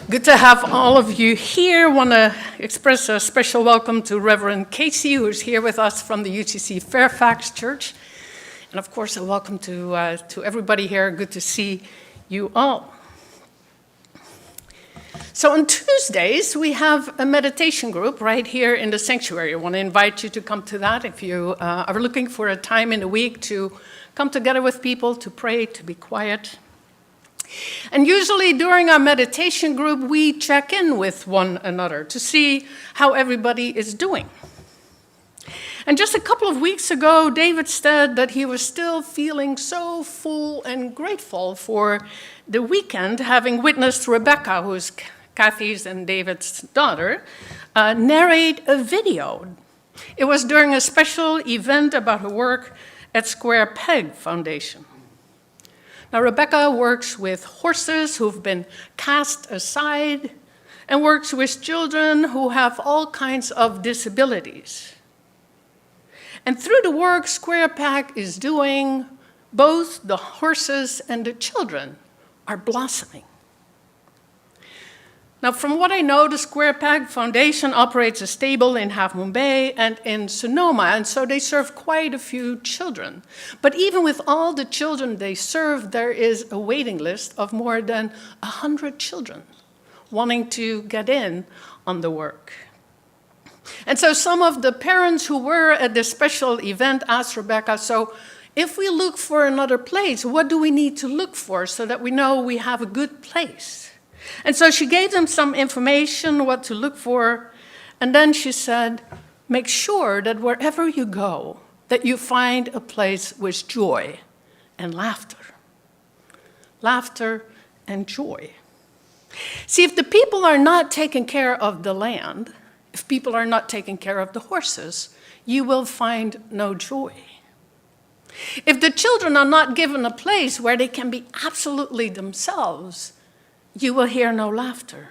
Good to have all of you here. Want to express a special welcome to Reverend Casey, who's here with us from the UTC Fairfax Church. And of course, a welcome to everybody here. Good to see you all. So on Tuesdays, we have a meditation group right here in the sanctuary. I want to invite you to come to that if you are looking for a time in the week to come together with people, to pray, to be quiet. And usually during our meditation group, we check in with one another to see how everybody is doing. And just a couple of weeks ago, David said that he was still feeling so full and grateful for the weekend, having witnessed Rebecca, who's Kathy's and David's daughter, narrate a video. It was during a special event about her work at Square Peg Foundation. Now, Rebecca works with horses who've been cast aside and works with children who have all kinds of disabilities. And through the work Square Peg is doing, both the horses and the children are blossoming. Now, from what I know, the Square Peg Foundation operates a stable in Half Moon Bay and in Sonoma, and so they serve quite a few children. But even with all the children they serve, there is a waiting list of more than 100 children wanting to get in on the work. And so some of the parents who were at this special event asked Rebecca, so if we look for another place, what do we need to look for so that we know we have a good place? And so she gave them some information, what to look for, and then she said, make sure that wherever you go, that you find a place with joy and laughter. Laughter and joy. See, if the people are not taking care of the land, if people are not taking care of the horses, you will find no joy. If the children are not given a place where they can be absolutely themselves, you will hear no laughter.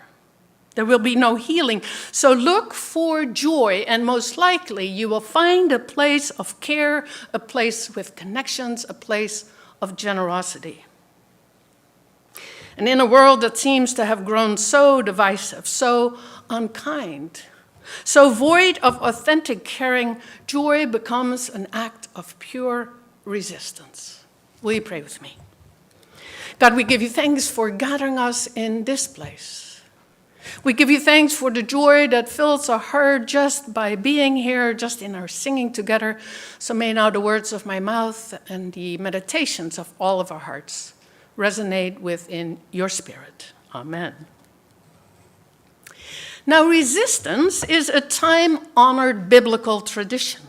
There will be no healing. So look for joy, and most likely you will find a place of care, a place with connections, a place of generosity. And in a world that seems to have grown so divisive, so unkind, so void of authentic caring, joy becomes an act of pure resistance. Will you pray with me? God, we give you thanks for gathering us in this place. We give you thanks for the joy that fills our heart just by being here, just in our singing together. So may now the words of my mouth and the meditations of all of our hearts resonate within your spirit. Amen. Now, resistance is a time-honored biblical tradition.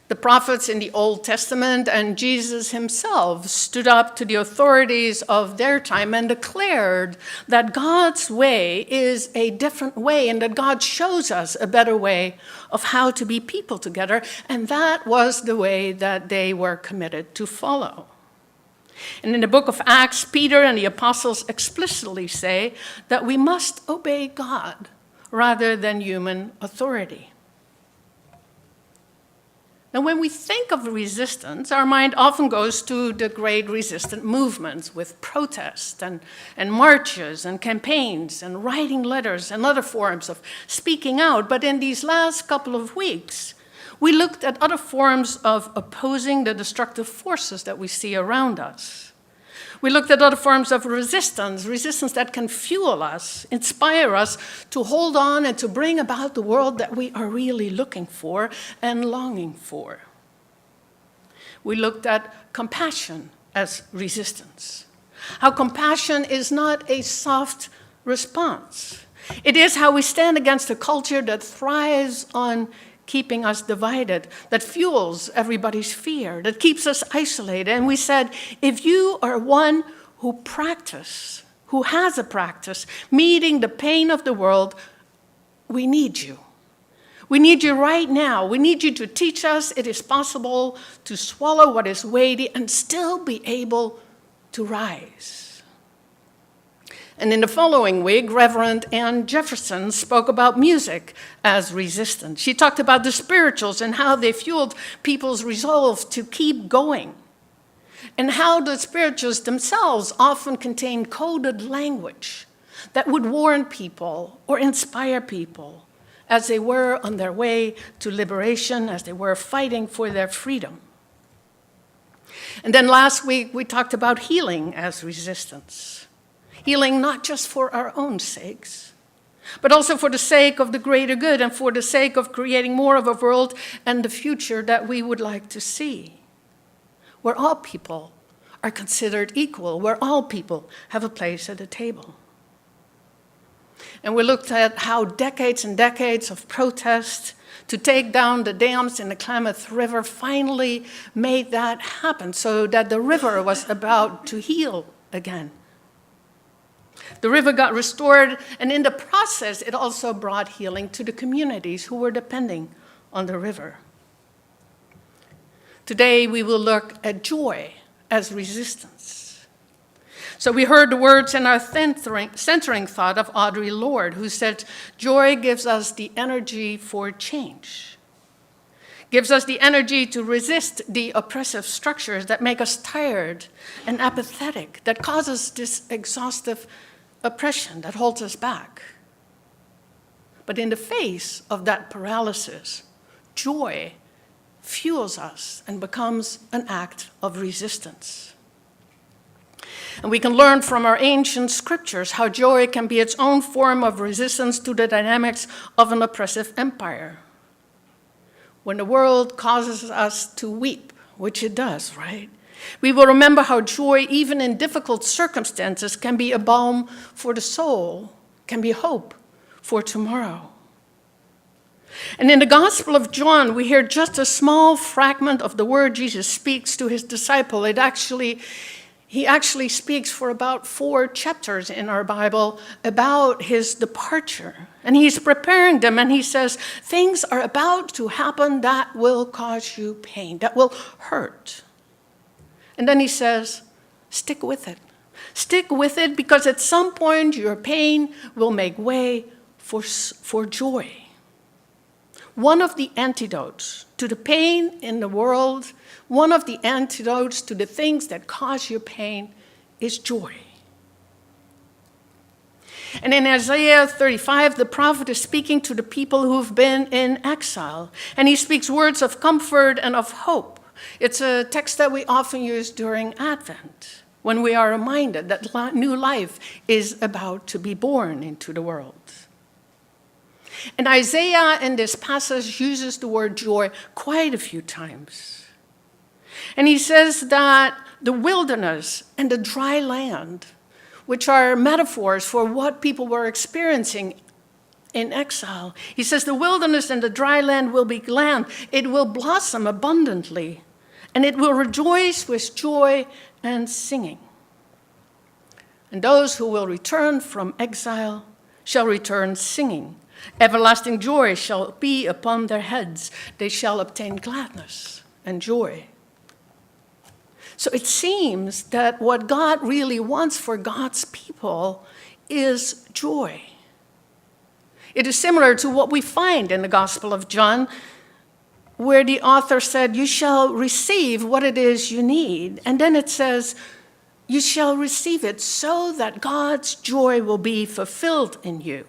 The prophets in the Old Testament and Jesus himself stood up to the authorities of their time and declared that God's way is a different way and that God shows us a better way of how to be people together, and that was the way that they were committed to follow. And in the book of Acts, Peter and the apostles explicitly say that we must obey God rather than human authority. Now, when we think of resistance, our mind often goes to the great resistant movements with protests and marches and campaigns and writing letters and other forms of speaking out. But in these last couple of weeks, we looked at other forms of opposing the destructive forces that we see around us. We looked at other forms of resistance that can fuel us, inspire us to hold on and to bring about the world that we are really looking for and longing for. We looked at compassion as resistance. How compassion is not a soft response. It is how we stand against a culture that thrives on keeping us divided, that fuels everybody's fear, that keeps us isolated. And we said, if you are one who has a practice, meeting the pain of the world, we need you. We need you right now. We need you to teach us it is possible to swallow what is weighty and still be able to rise. And in the following week, Reverend Ann Jefferson spoke about music as resistance. She talked about the spirituals and how they fueled people's resolve to keep going. and how the spirituals themselves often contain coded language that would warn people or inspire people as they were on their way to liberation, as they were fighting for their freedom. And then last week, we talked about healing as resistance. Healing not just for our own sakes, but also for the sake of the greater good and for the sake of creating more of a world and the future that we would like to see, where all people are considered equal, where all people have a place at the table. And we looked at how decades and decades of protest to take down the dams in the Klamath River finally made that happen, so that the river was about to heal again. The river got restored, and in the process, it also brought healing to the communities who were depending on the river. Today, we will look at joy as resistance. So we heard the words in our centering thought of Audre Lorde, who said, joy gives us the energy for change, gives us the energy to resist the oppressive structures that make us tired and apathetic, that causes this exhaustive oppression that holds us back. But in the face of that paralysis, joy fuels us and becomes an act of resistance. And we can learn from our ancient scriptures how joy can be its own form of resistance to the dynamics of an oppressive empire. When the world causes us to weep, which it does, right? We will remember how joy, even in difficult circumstances, can be a balm for the soul, can be hope for tomorrow. And in the Gospel of John, we hear just a small fragment of the word Jesus speaks to his disciple. He actually speaks for about 4 chapters in our Bible about his departure. And he's preparing them, and he says, things are about to happen that will cause you pain, that will hurt. And then he says, stick with it. Stick with it, because at some point your pain will make way for joy. One of the antidotes to the pain in the world, one of the antidotes to the things that cause you pain is joy. And in Isaiah 35, the prophet is speaking to the people who've been in exile. And he speaks words of comfort and of hope. It's a text that we often use during Advent, when we are reminded that new life is about to be born into the world. And Isaiah in this passage uses the word joy quite a few times. And he says that the wilderness and the dry land, which are metaphors for what people were experiencing in exile, he says the wilderness and the dry land will be glad. It will blossom abundantly, and it will rejoice with joy and singing. And those who will return from exile shall return singing. Everlasting joy shall be upon their heads. They shall obtain gladness and joy. So it seems that what God really wants for God's people is joy. It is similar to what we find in the Gospel of John, where the author said, you shall receive what it is you need. And then it says, you shall receive it so that God's joy will be fulfilled in you,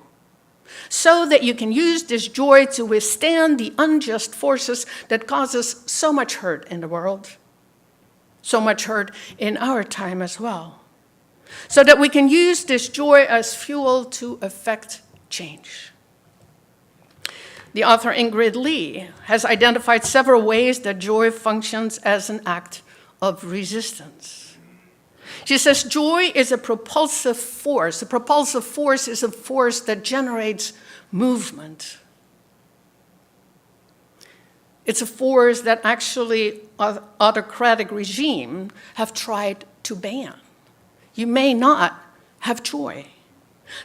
so that you can use this joy to withstand the unjust forces that causes so much hurt in the world, so much hurt in our time as well, so that we can use this joy as fuel to effect change. The author Ingrid Lee has identified several ways that joy functions as an act of resistance. She says joy is a propulsive force. A propulsive force is a force that generates movement. It's a force that actually autocratic regimes have tried to ban. You may not have joy.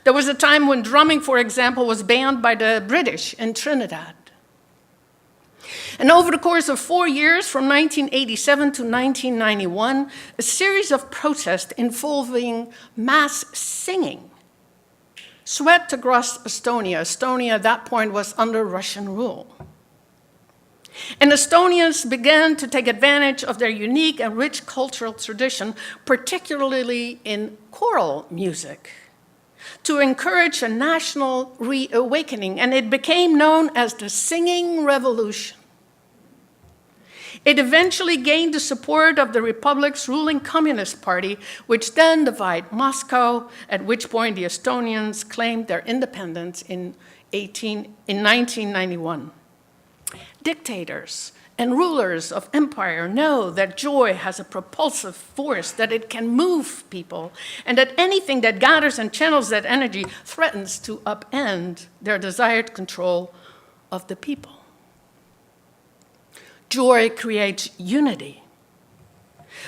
There was a time when drumming, for example, was banned by the British in Trinidad. And over the course of 4 years, from 1987 to 1991, a series of protests involving mass singing swept across Estonia. Estonia at that point was under Russian rule. And Estonians began to take advantage of their unique and rich cultural tradition, particularly in choral music. to encourage a national reawakening, and it became known as the Singing Revolution. It eventually gained the support of the Republic's ruling Communist Party, which then divided Moscow, at which point the Estonians claimed their independence in 1991. Dictators and rulers of empire know that joy has a propulsive force, that it can move people, and that anything that gathers and channels that energy threatens to upend their desired control of the people. Joy creates unity.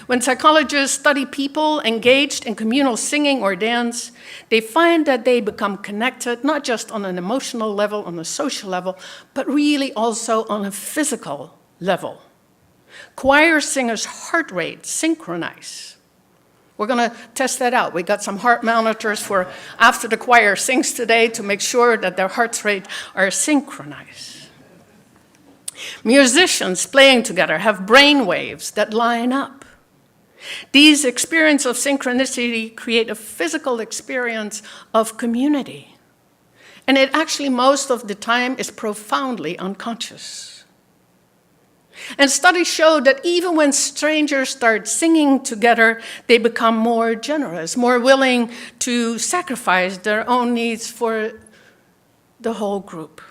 When psychologists study people engaged in communal singing or dance, they find that they become connected, not just on an emotional level, on a social level, but really also on a physical level. Choir singers' heart rates synchronize. We're going to test that out. We got some heart monitors for after the choir sings today to make sure that their heart rates are synchronized. Musicians playing together have brain waves that line up. These experiences of synchronicity create a physical experience of community. And it actually, most of the time, is profoundly unconscious. And studies show that even when strangers start singing together, they become more generous, more willing to sacrifice their own needs for the whole group.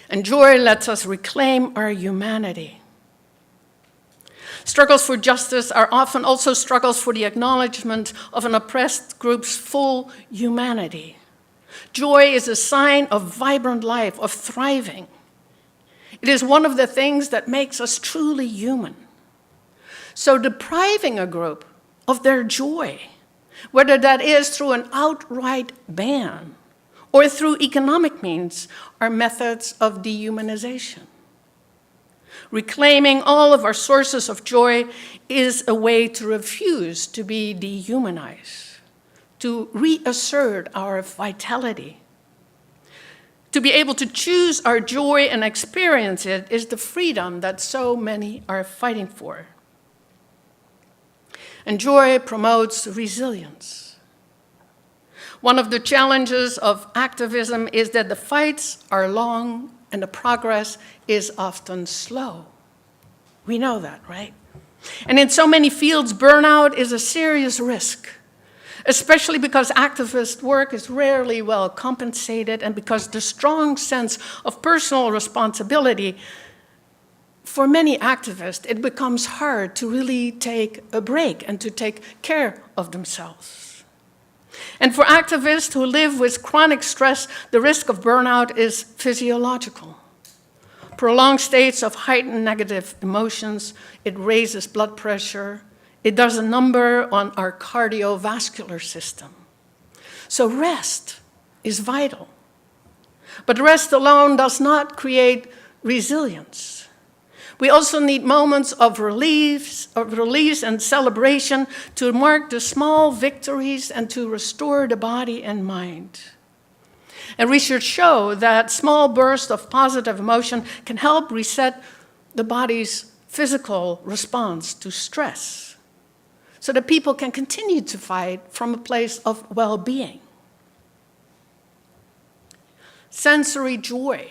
And joy lets us reclaim our humanity. Struggles for justice are often also struggles for the acknowledgement of an oppressed group's full humanity. Joy is a sign of vibrant life, of thriving. It is one of the things that makes us truly human. So depriving a group of their joy, whether that is through an outright ban or through economic means, are methods of dehumanization. Reclaiming all of our sources of joy is a way to refuse to be dehumanized, to reassert our vitality. To be able to choose our joy and experience it is the freedom that so many are fighting for. And joy promotes resilience. One of the challenges of activism is that the fights are long and the progress is often slow. We know that, right? And in so many fields, burnout is a serious risk, especially because activist work is rarely well compensated and because the strong sense of personal responsibility, for many activists, it becomes hard to really take a break and to take care of themselves. And for activists who live with chronic stress, the risk of burnout is physiological. Prolonged states of heightened negative emotions, it raises blood pressure, it does a number on our cardiovascular system. So rest is vital. But rest alone does not create resilience. We also need moments of release and celebration to mark the small victories and to restore the body and mind. And research shows that small bursts of positive emotion can help reset the body's physical response to stress so that people can continue to fight from a place of well-being. Sensory joy,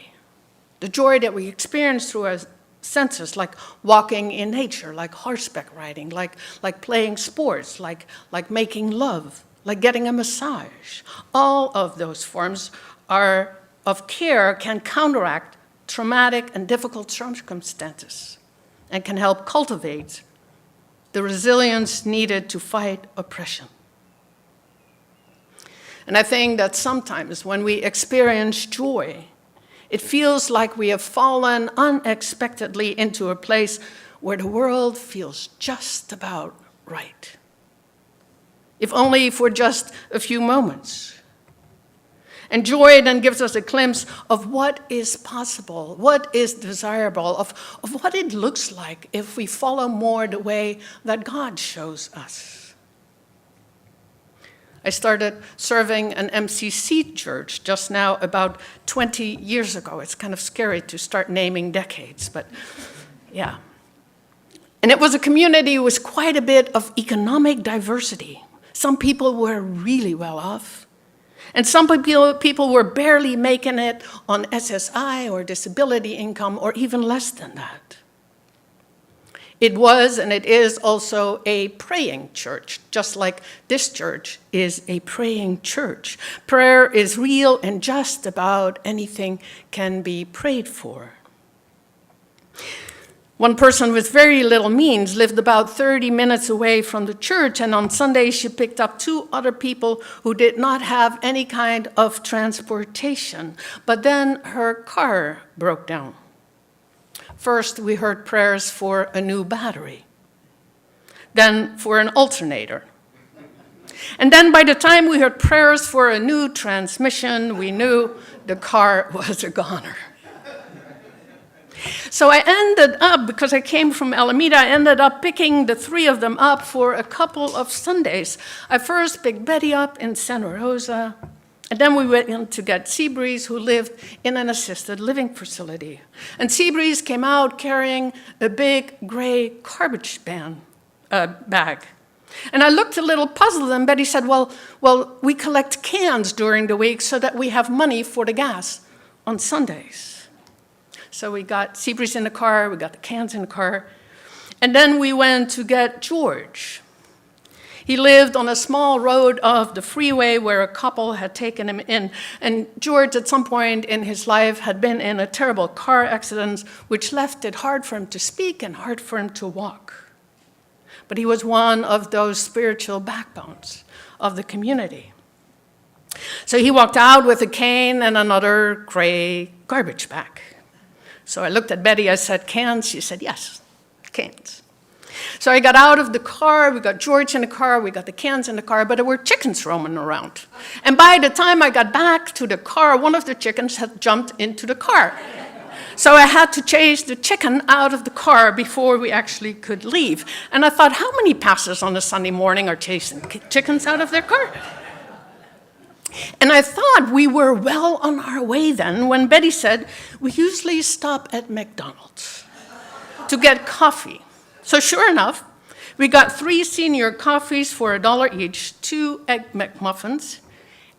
the joy that we experience through our senses, like walking in nature, like horseback riding, like playing sports, like making love, like getting a massage. All of those forms of care can counteract traumatic and difficult circumstances and can help cultivate the resilience needed to fight oppression. And I think that sometimes when we experience joy, it feels like we have fallen unexpectedly into a place where the world feels just about right. If only for just a few moments. And joy then gives us a glimpse of what is possible, what is desirable, of what it looks like if we follow more the way that God shows us. I started serving an MCC church just now about 20 years ago. It's kind of scary to start naming decades, but yeah. And it was a community with quite a bit of economic diversity. Some people were really well off. And some people were barely making it on SSI or disability income or even less than that. It was and it is also a praying church, just like this church is a praying church. Prayer is real and just about anything can be prayed for. One person with very little means lived about 30 minutes away from the church, and on Sunday she picked up 2 other people who did not have any kind of transportation. But then her car broke down. First, we heard prayers for a new battery, then for an alternator. And then by the time we heard prayers for a new transmission, we knew the car was a goner. So I ended up, because I came from Alameda, I ended up picking the 3 of them up for a couple of Sundays. I first picked Betty up in Santa Rosa, and then we went in to get Seabreeze, who lived in an assisted living facility. And Seabreeze came out carrying a big gray garbage bag. And I looked a little puzzled, and Betty said, well, we collect cans during the week so that we have money for the gas on Sundays. So we got Seabreeze in the car, we got the cans in the car, and then we went to get George. He lived on a small road of the freeway where a couple had taken him in, and George at some point in his life had been in a terrible car accident which left it hard for him to speak and hard for him to walk. But he was one of those spiritual backbones of the community. So he walked out with a cane and another gray garbage bag. So I looked at Betty, I said, cans? She said, yes, cans. So I got out of the car, we got George in the car, we got the cans in the car, but there were chickens roaming around. And by the time I got back to the car, one of the chickens had jumped into the car. So I had to chase the chicken out of the car before we actually could leave. And I thought, how many pastors on a Sunday morning are chasing chickens out of their car? And I thought we were well on our way then when Betty said, we usually stop at McDonald's to get coffee. So sure enough, we got 3 senior coffees for $1 each, 2 Egg McMuffins,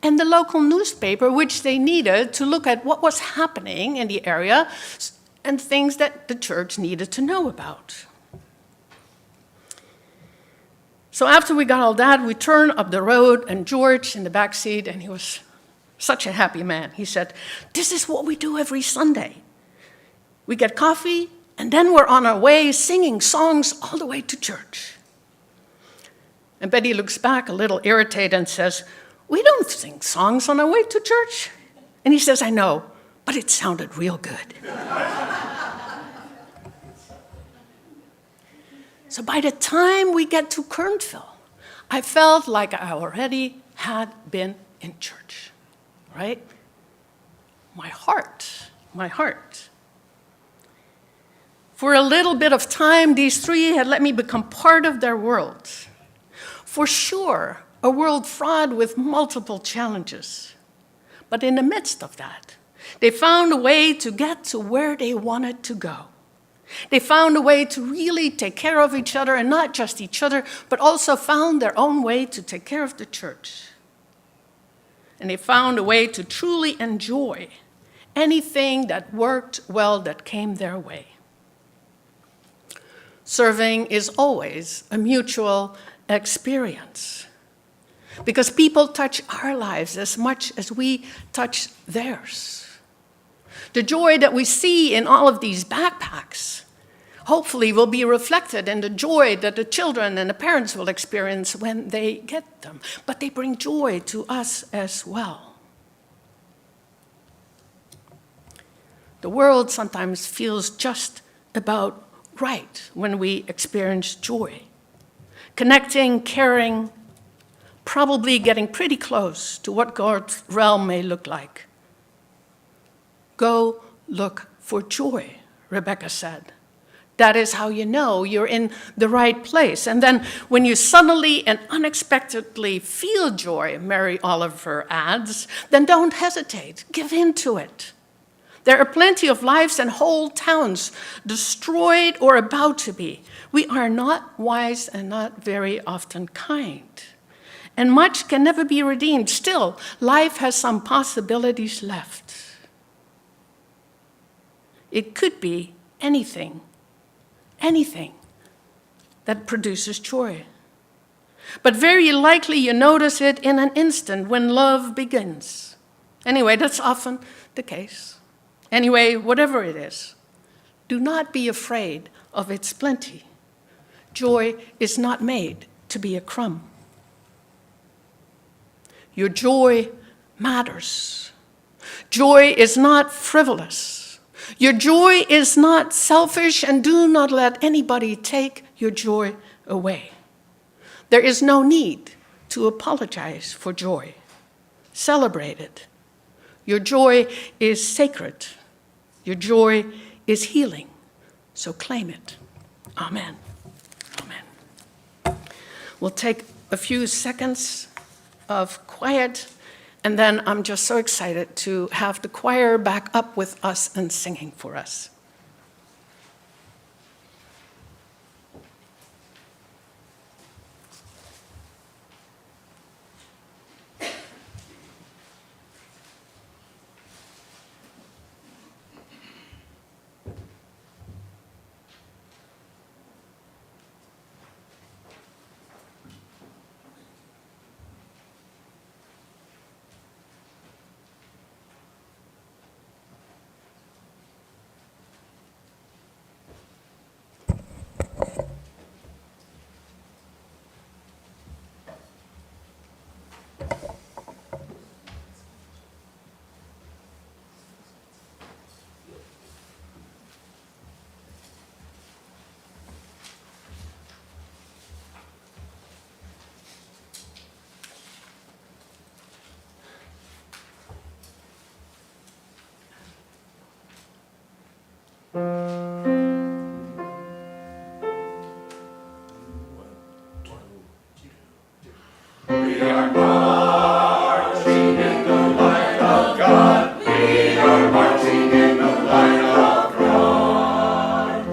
and the local newspaper, which they needed to look at what was happening in the area and things that the church needed to know about. So after we got all that, we turned up the road, and George in the back seat, and he was such a happy man. He said, this is what we do every Sunday. We get coffee, and then we're on our way singing songs all the way to church. And Betty looks back a little irritated and says, we don't sing songs on our way to church. And he says, I know, but it sounded real good. So by the time we get to Kernville, I felt like I already had been in church, right? My heart. For a little bit of time, these 3 had let me become part of their world. For sure, a world fraught with multiple challenges. But in the midst of that, they found a way to get to where they wanted to go. They found a way to really take care of each other, and not just each other, but also found their own way to take care of the church. And they found a way to truly enjoy anything that worked well that came their way. Serving is always a mutual experience because people touch our lives as much as we touch theirs. The joy that we see in all of these backpacks hopefully will be reflected in the joy that the children and the parents will experience when they get them. But they bring joy to us as well. The world sometimes feels just about right when we experience joy. Connecting, caring, probably getting pretty close to what God's realm may look like. Go look for joy, Rebecca said. That is how you know you're in the right place. And then when you suddenly and unexpectedly feel joy, Mary Oliver adds, then don't hesitate. Give in to it. There are plenty of lives and whole towns destroyed or about to be. We are not wise and not very often kind. and much can never be redeemed. Still, life has some possibilities left. It could be anything that produces joy. But very likely you notice it in an instant when love begins. Anyway, that's often the case. Anyway, whatever it is, do not be afraid of its plenty. Joy is not made to be a crumb. Your joy matters. Joy is not frivolous. Your joy is not selfish, and do not let anybody take your joy away. There is no need to apologize for joy. Celebrate it. Your joy is sacred. Your joy is healing. So claim it. Amen. Amen. We'll take a few seconds of quiet, and then I'm just so excited to have the choir back up with us and singing for us. We are marching in the light of God. We are marching in the light of God.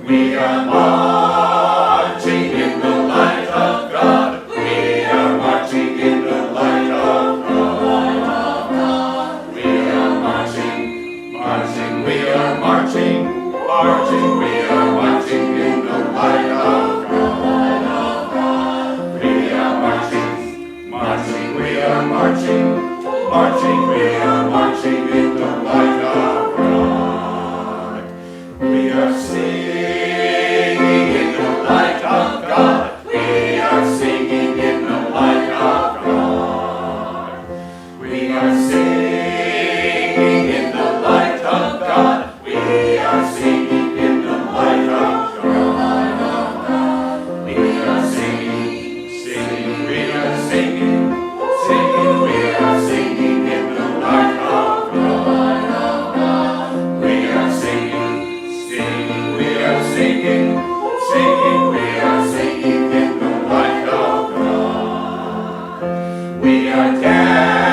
We are marching in the light of God. We are marching in the light of God. We are marching, marching, we are marching, marching, we are marching in the light of God. We are marching, marching, we are marching, marching, we are marching in the light of God. We are singing in the light of God. We are singing in the light of God. We are singing in the light of God. We are singing in the light of God. We are singing, singing, we are singing, singing, we are singing in the light of God. We are singing, singing, we are singing, singing, we are singing in the light of God. We are dancing.